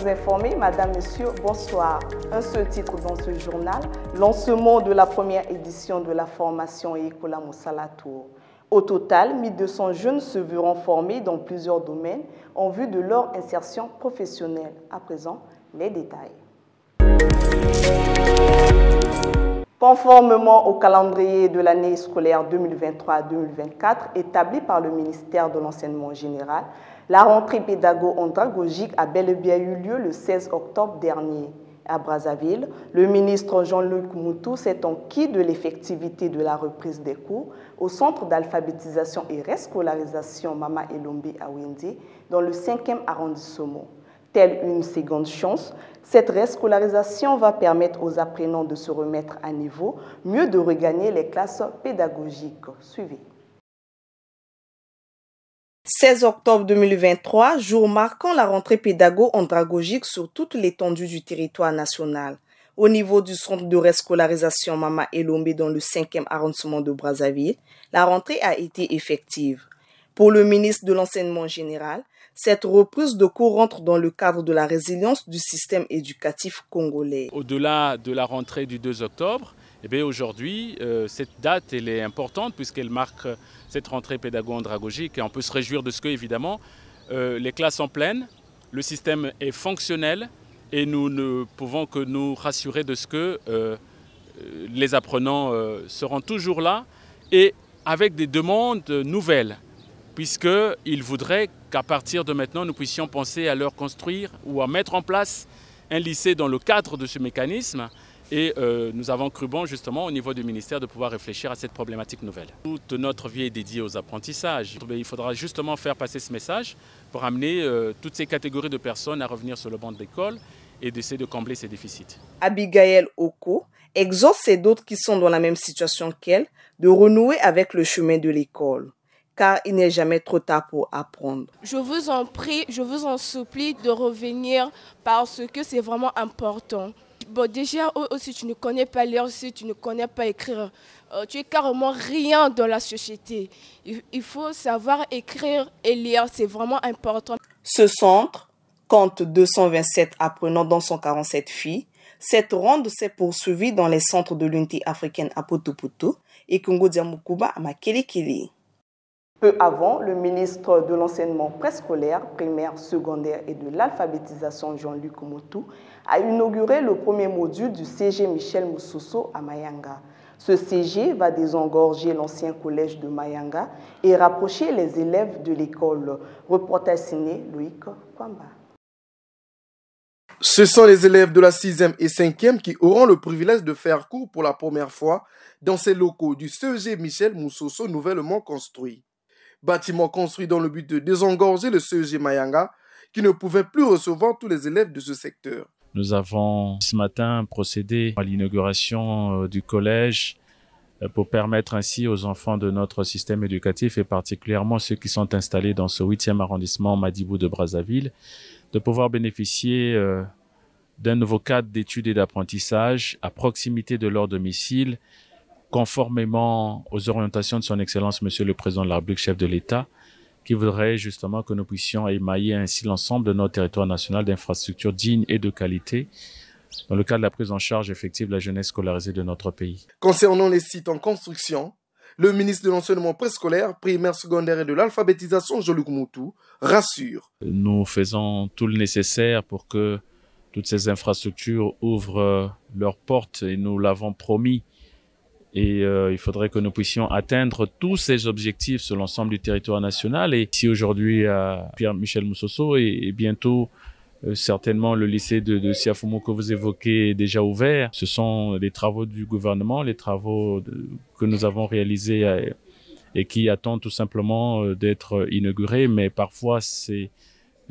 vous informer, Madame, Monsieur, bonsoir. Un seul titre dans ce journal, lancement de la première édition de la formation Ecola Moussala Tour. Au total, 1200 jeunes se verront formés dans plusieurs domaines en vue de leur insertion professionnelle. À présent, les détails. Conformément au calendrier de l'année scolaire 2023-2024 établi par le ministère de l'Enseignement général, la rentrée pédago-andragogique a bel et bien eu lieu le 16 octobre dernier. À Brazzaville, le ministre Jean-Luc Moutou s'est enquis de l'effectivité de la reprise des cours au centre d'alphabétisation et rescolarisation Mama Elombe à Windi dans le 5e arrondissement. Telle une seconde chance, cette rescolarisation va permettre aux apprenants de se remettre à niveau, mieux de regagner les classes pédagogiques. Suivez. 16 octobre 2023, jour marquant la rentrée pédago-andragogique sur toute l'étendue du territoire national. Au niveau du centre de rescolarisation Mama Elombe dans le 5e arrondissement de Brazzaville, la rentrée a été effective. Pour le ministre de l'Enseignement général, cette reprise de cours rentre dans le cadre de la résilience du système éducatif congolais. Au-delà de la rentrée du 2 octobre, aujourd'hui, cette date elle est importante puisqu'elle marque cette rentrée pédago-andragogique et on peut se réjouir de ce que, évidemment, les classes sont pleines, le système est fonctionnel et nous ne pouvons que nous rassurer de ce que les apprenants seront toujours là et avec des demandes nouvelles, puisqu'ils voudraient qu'à partir de maintenant, nous puissions penser à leur construire ou à mettre en place un lycée dans le cadre de ce mécanisme. Et nous avons cru bon, justement, au niveau du ministère, de pouvoir réfléchir à cette problématique nouvelle. Toute notre vie est dédiée aux apprentissages. Il faudra justement faire passer ce message pour amener toutes ces catégories de personnes à revenir sur le banc de l'école et d'essayer de combler ces déficits. Abigail Oko exhorte d'autres qui sont dans la même situation qu'elle de renouer avec le chemin de l'école, car il n'est jamais trop tard pour apprendre. Je vous en prie, je vous en supplie de revenir parce que c'est vraiment important. Bon, déjà, si tu ne connais pas lire, si tu ne connais pas écrire, tu es carrément rien dans la société. Il faut savoir écrire et lire, c'est vraiment important. Ce centre compte 227 apprenants dont 147 filles. Cette ronde s'est poursuivie dans les centres de l'unité africaine à Potopoto et Congo-Diamoukouba à Makelekele. Peu avant, le ministre de l'Enseignement préscolaire, primaire, secondaire et de l'alphabétisation Jean-Luc Moutou a inauguré le premier module du CG Michel Moussoso à Mayanga. Ce CG va désengorger l'ancien collège de Mayanga et rapprocher les élèves de l'école. Reportage signé Loïc Kwamba. Ce sont les élèves de la 6e et 5e qui auront le privilège de faire cours pour la première fois dans ces locaux du CG Michel Moussoso nouvellement construit. Bâtiment construit dans le but de désengorger le CEG Mayanga qui ne pouvait plus recevoir tous les élèves de ce secteur. Nous avons ce matin procédé à l'inauguration du collège pour permettre ainsi aux enfants de notre système éducatif et particulièrement ceux qui sont installés dans ce 8e arrondissement Madibou de Brazzaville de pouvoir bénéficier d'un nouveau cadre d'études et d'apprentissage à proximité de leur domicile, conformément aux orientations de son Excellence, Monsieur le Président de la République, chef de l'État, qui voudrait justement que nous puissions émailler ainsi l'ensemble de notre territoire national d'infrastructures dignes et de qualité dans le cadre de la prise en charge effective de la jeunesse scolarisée de notre pays. Concernant les sites en construction, le ministre de l'Enseignement préscolaire, primaire, secondaire et de l'alphabétisation, Jean-Luc Moutou, rassure. Nous faisons tout le nécessaire pour que toutes ces infrastructures ouvrent leurs portes et nous l'avons promis. Et il faudrait que nous puissions atteindre tous ces objectifs sur l'ensemble du territoire national. Et ici aujourd'hui à Pierre-Michel Moussoso et bientôt certainement le lycée de Siafumo que vous évoquez est déjà ouvert. Ce sont les travaux du gouvernement, les travaux que nous avons réalisés et qui attendent tout simplement d'être inaugurés. Mais parfois ce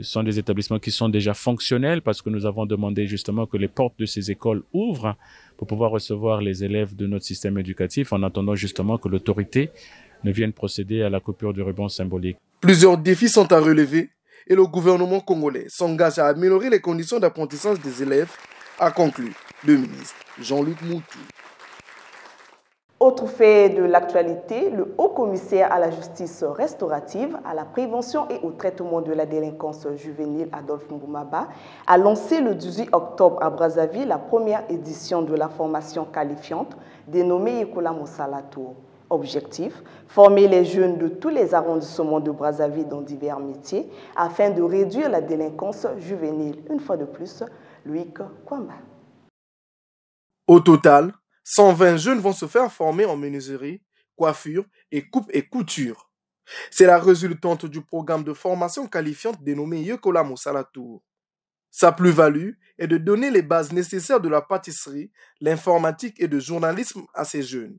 sont des établissements qui sont déjà fonctionnels parce que nous avons demandé justement que les portes de ces écoles ouvrent pour pouvoir recevoir les élèves de notre système éducatif en attendant justement que l'autorité ne vienne procéder à la coupure du ruban symbolique. Plusieurs défis sont à relever et le gouvernement congolais s'engage à améliorer les conditions d'apprentissage des élèves, a conclu le ministre Jean-Luc Moutou. Autre fait de l'actualité, le haut-commissaire à la justice restaurative, à la prévention et au traitement de la délinquance juvénile, Adolphe Mboumaba, a lancé le 18 octobre à Brazzaville la première édition de la formation qualifiante dénommée Yekola Mosalatour. Objectif, former les jeunes de tous les arrondissements de Brazzaville dans divers métiers afin de réduire la délinquance juvénile. Une fois de plus, Loïc Kwamba. Au total, 120 jeunes vont se faire former en menuiserie, coiffure et coupe et couture. C'est la résultante du programme de formation qualifiante dénommé Yekola Mosalatour. Sa plus-value est de donner les bases nécessaires de la pâtisserie, l'informatique et le journalisme à ces jeunes.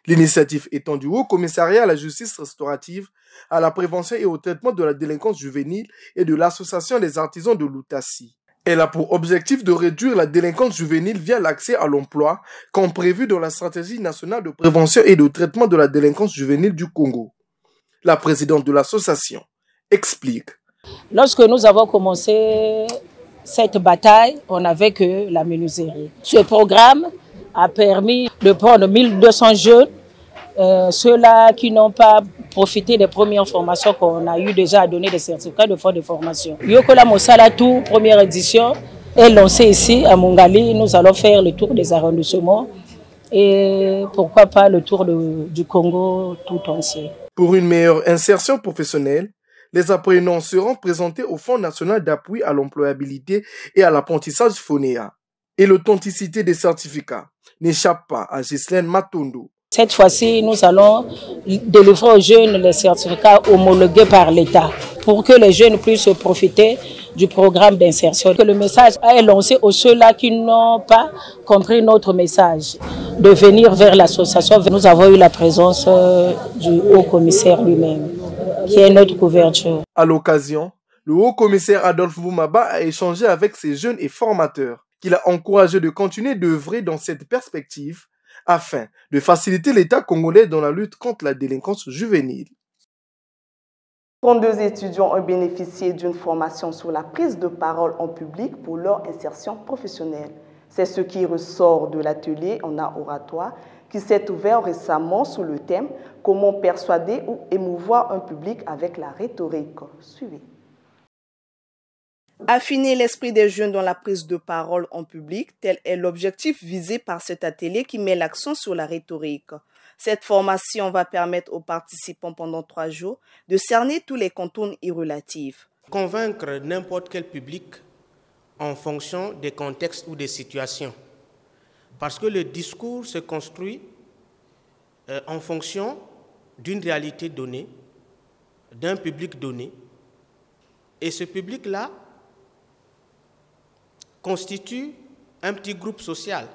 L'initiative étant du Haut Commissariat à la justice restaurative, à la prévention et au traitement de la délinquance juvénile et de l'Association des artisans de l'Outassi. Elle a pour objectif de réduire la délinquance juvénile via l'accès à l'emploi, comme prévu dans la stratégie nationale de prévention et de traitement de la délinquance juvénile du Congo. La présidente de l'association explique. Lorsque nous avons commencé cette bataille, on n'avait que la menuiserie. Ce programme a permis de prendre 1200 jeunes, ceux-là qui n'ont pas profité des premières formations qu'on a eu déjà à donner des certificats de fin de formation. Yekola Mosalatour, première édition, est lancée ici à Mongali. Nous allons faire le tour des arrondissements et pourquoi pas le tour du Congo tout entier. Pour une meilleure insertion professionnelle, les apprenants seront présentés au Fonds national d'appui à l'employabilité et à l'apprentissage FONEA. Et l'authenticité des certificats n'échappe pas à Ghislaine Matondo. Cette fois-ci, nous allons délivrer aux jeunes les certificats homologués par l'État pour que les jeunes puissent profiter du programme d'insertion. Que le message est lancé aux ceux-là qui n'ont pas compris notre message, de venir vers l'association. Nous avons eu la présence du haut-commissaire lui-même, qui est notre couverture. À l'occasion, le haut-commissaire Adolphe Mboumaba a échangé avec ces jeunes et formateurs, qu'il a encouragé de continuer d'œuvrer dans cette perspective afin de faciliter l'État congolais dans la lutte contre la délinquance juvénile. 32 étudiants ont bénéficié d'une formation sur la prise de parole en public pour leur insertion professionnelle. C'est ce qui ressort de l'atelier en art oratoire qui s'est ouvert récemment sous le thème « Comment persuader ou émouvoir un public avec la rhétorique ». Suivez. Affiner l'esprit des jeunes dans la prise de parole en public, tel est l'objectif visé par cet atelier qui met l'accent sur la rhétorique. Cette formation va permettre aux participants pendant 3 jours de cerner tous les contours y relatifs. Convaincre n'importe quel public en fonction des contextes ou des situations. Parce que le discours se construit en fonction d'une réalité donnée, d'un public donné. Et ce public-là constitue un petit groupe social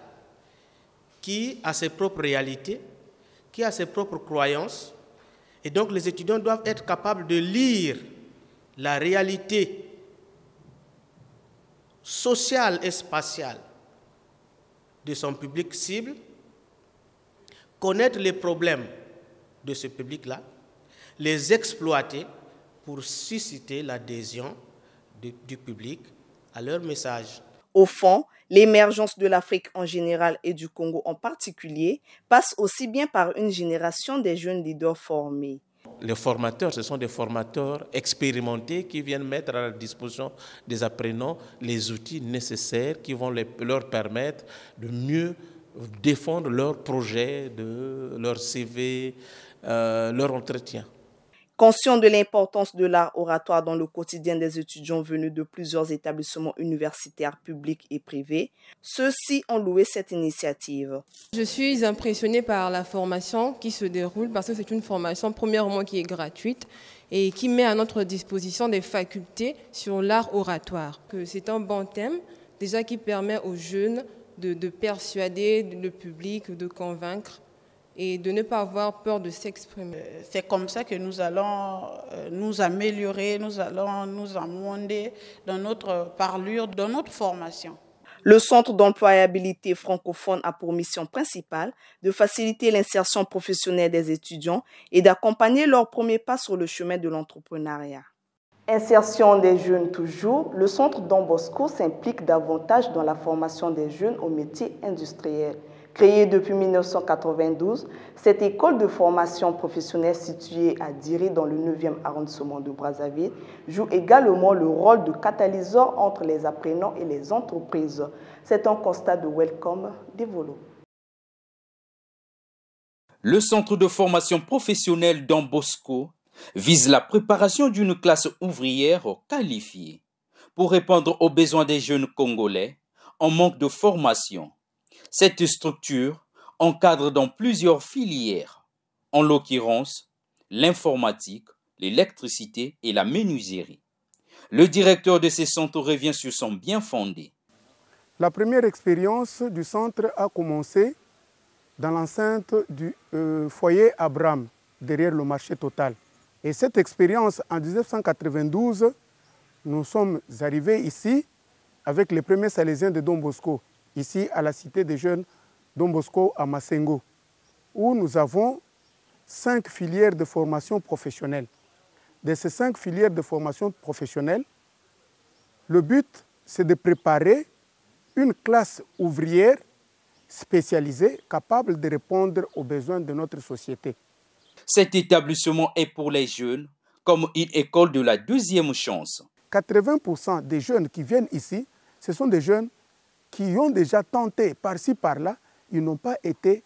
qui a ses propres réalités, qui a ses propres croyances. Et donc les étudiants doivent être capables de lire la réalité sociale et spatiale de son public cible, connaître les problèmes de ce public-là, les exploiter pour susciter l'adhésion du public à leur message. Au fond, l'émergence de l'Afrique en général et du Congo en particulier passe aussi bien par une génération des jeunes leaders formés. Les formateurs, ce sont des formateurs expérimentés qui viennent mettre à la disposition des apprenants les outils nécessaires qui vont leur permettre de mieux défendre leurs projets, leur CV, leur entretien. Conscient de l'importance de l'art oratoire dans le quotidien des étudiants venus de plusieurs établissements universitaires publics et privés, ceux-ci ont loué cette initiative. Je suis impressionnée par la formation qui se déroule parce que c'est une formation premièrement qui est gratuite et qui met à notre disposition des facultés sur l'art oratoire. C'est un bon thème déjà qui permet aux jeunes de persuader le public, de convaincre et de ne pas avoir peur de s'exprimer. C'est comme ça que nous allons nous améliorer, nous allons nous amender dans notre parlure, dans notre formation. Le Centre d'employabilité francophone a pour mission principale de faciliter l'insertion professionnelle des étudiants et d'accompagner leurs premiers pas sur le chemin de l'entrepreneuriat. Insertion des jeunes toujours, le Centre Don Bosco s'implique davantage dans la formation des jeunes aux métiers industriels. Créée depuis 1992, cette école de formation professionnelle située à Diré dans le 9e arrondissement de Brazzaville joue également le rôle de catalyseur entre les apprenants et les entreprises. C'est un constat de Welcome Dévolo. Le centre de formation professionnelle Don Bosco vise la préparation d'une classe ouvrière qualifiée pour répondre aux besoins des jeunes Congolais en manque de formation. Cette structure encadre dans plusieurs filières, en l'occurrence l'informatique, l'électricité et la menuiserie. Le directeur de ces centres revient sur son bien fondé. La première expérience du centre a commencé dans l'enceinte du foyer Abraham, derrière le marché Total. Et cette expérience, en 1992, nous sommes arrivés ici avec les premiers Salésiens de Don Bosco, ici à la cité des jeunes Don Bosco à Massengo, où nous avons 5 filières de formation professionnelle. De ces 5 filières de formation professionnelle, le but, c'est de préparer une classe ouvrière spécialisée, capable de répondre aux besoins de notre société. Cet établissement est pour les jeunes comme une école de la deuxième chance. 80% des jeunes qui viennent ici, ce sont des jeunes qui ont déjà tenté par-ci, par-là, ils n'ont pas été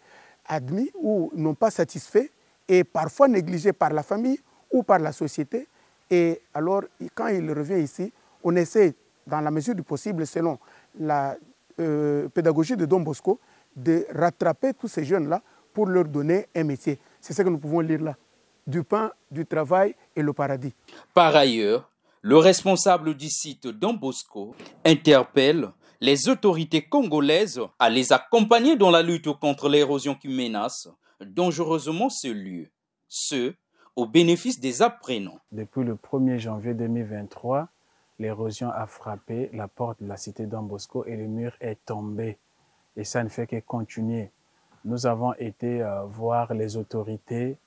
admis ou n'ont pas satisfaits et parfois négligés par la famille ou par la société. Et alors, quand ils reviennent ici, on essaie, dans la mesure du possible, selon la pédagogie de Don Bosco, de rattraper tous ces jeunes-là pour leur donner un métier. C'est ce que nous pouvons lire là. Du pain, du travail et le paradis. Par ailleurs, le responsable du site Don Bosco interpelle les autorités congolaises à les accompagner dans la lutte contre l'érosion qui menace dangereusement ce lieu, ce au bénéfice des apprenants. Depuis le 1er janvier 2023, l'érosion a frappé la porte de la cité Don Bosco et le mur est tombé. Et ça ne fait que continuer. Nous avons été voir les autorités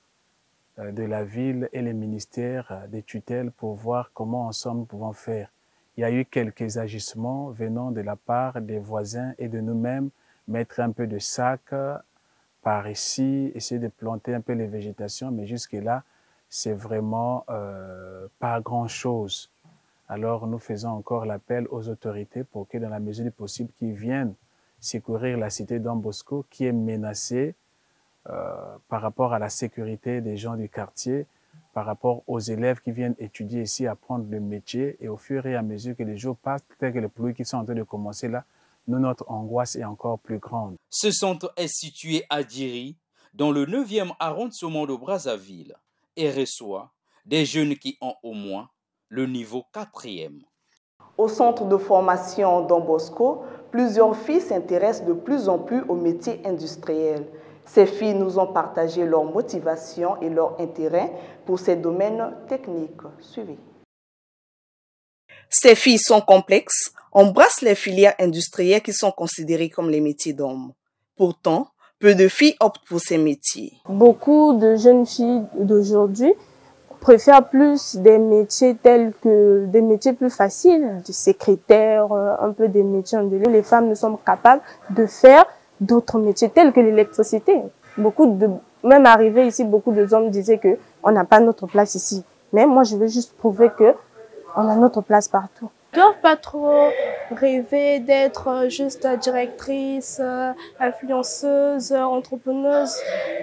de la ville et les ministères des tutelles pour voir comment ensemble nous pouvons faire. Il y a eu quelques agissements venant de la part des voisins et de nous-mêmes, mettre un peu de sac par ici, essayer de planter un peu les végétations, mais jusque-là, c'est vraiment pas grand-chose. Alors nous faisons encore l'appel aux autorités pour que dans la mesure du possible, qu'ils viennent secourir la cité Don Bosco qui est menacée par rapport à la sécurité des gens du quartier, par rapport aux élèves qui viennent étudier ici, apprendre le métier. Et au fur et à mesure que les jours passent, peut-être que les pluies qui sont en train de commencer là, notre angoisse est encore plus grande. Ce centre est situé à Diri, dans le 9e arrondissement de Brazzaville, et reçoit des jeunes qui ont au moins le niveau 4e. Au centre de formation Don Bosco, plusieurs filles s'intéressent de plus en plus aux métiers industriels. Ces filles nous ont partagé leur motivation et leur intérêt pour ces domaines techniques. Suivez. Ces filles sont complexes, embrassent les filières industrielles qui sont considérées comme les métiers d'hommes. Pourtant, peu de filles optent pour ces métiers. Beaucoup de jeunes filles d'aujourd'hui préfèrent plus des métiers tels que des métiers plus faciles, du secrétaire, un peu des métiers en délire. Les femmes ne sont capables de faire d'autres métiers tels que l'électricité. Même arrivé ici, beaucoup d'hommes disaient que on n'a pas notre place ici. Mais moi, je veux juste prouver que on a notre place partout. Ils ne doivent pas trop rêver d'être juste directrice, influenceuse, entrepreneuse.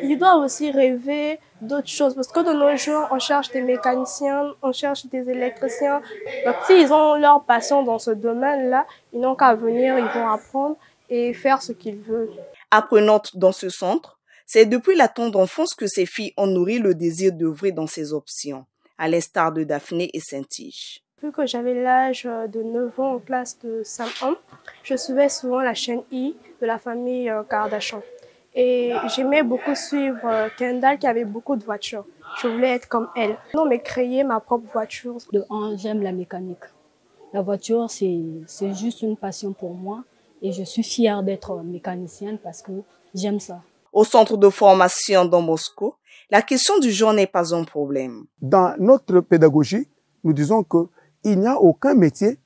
Ils doivent aussi rêver d'autres choses. Parce que de nos jours, on cherche des mécaniciens, on cherche des électriciens. Donc, s'ils ont leur passion dans ce domaine-là, ils n'ont qu'à venir, ils vont apprendre et faire ce qu'ils veulent. Apprenantes dans ce centre, c'est depuis la tendre enfance que ces filles ont nourri le désir d'œuvrer dans ces options, à l'instar de Daphné et Saint-Tige. Depuis que j'avais l'âge de 9 ans en classe de SAM1, je suivais souvent la chaîne I de la famille Kardashian. Et j'aimais beaucoup suivre Kendall qui avait beaucoup de voitures. Je voulais être comme elle. Non, mais créer ma propre voiture. De un, j'aime la mécanique. La voiture, c'est juste une passion pour moi. Et je suis fière d'être mécanicienne parce que j'aime ça. Au centre de formation Don Bosco, la question du genre n'est pas un problème. Dans notre pédagogie, nous disons qu'il n'y a aucun métier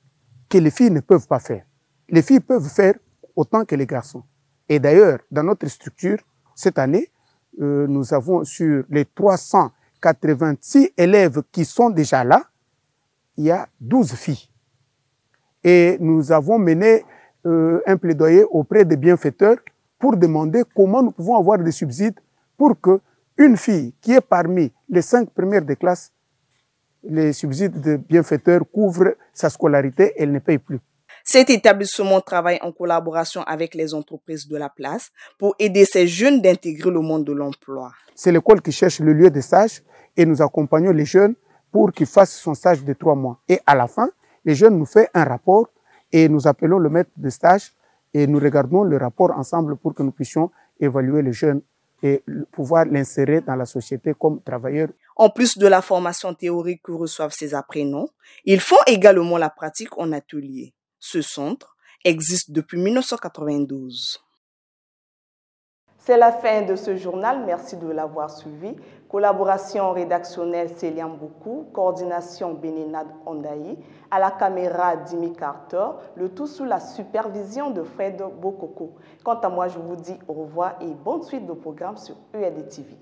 que les filles ne peuvent pas faire. Les filles peuvent faire autant que les garçons. Et d'ailleurs, dans notre structure, cette année, nous avons sur les 386 élèves qui sont déjà là, il y a 12 filles. Et nous avons mené un plaidoyer auprès des bienfaiteurs pour demander comment nous pouvons avoir des subsides pour qu'une fille qui est parmi les 5 premières des classes, les subsides de bienfaiteurs couvrent sa scolarité et elle ne paye plus. Cet établissement travaille en collaboration avec les entreprises de la place pour aider ces jeunes d'intégrer le monde de l'emploi. C'est l'école qui cherche le lieu de stage et nous accompagnons les jeunes pour qu'ils fassent son stage de 3 mois. Et à la fin, les jeunes nous font un rapport et nous appelons le maître de stage et nous regardons le rapport ensemble pour que nous puissions évaluer les jeunes et pouvoir l'insérer dans la société comme travailleurs. En plus de la formation théorique que reçoivent ces apprenants, ils font également la pratique en atelier. Ce centre existe depuis 1992. C'est la fin de ce journal. Merci de l'avoir suivi. Collaboration rédactionnelle Célian Boukou, coordination Bénénade Ondaï, à la caméra Dimi Carter, le tout sous la supervision de Fred Bokoko. Quant à moi, je vous dis au revoir et bonne suite de programmes sur UAD TV.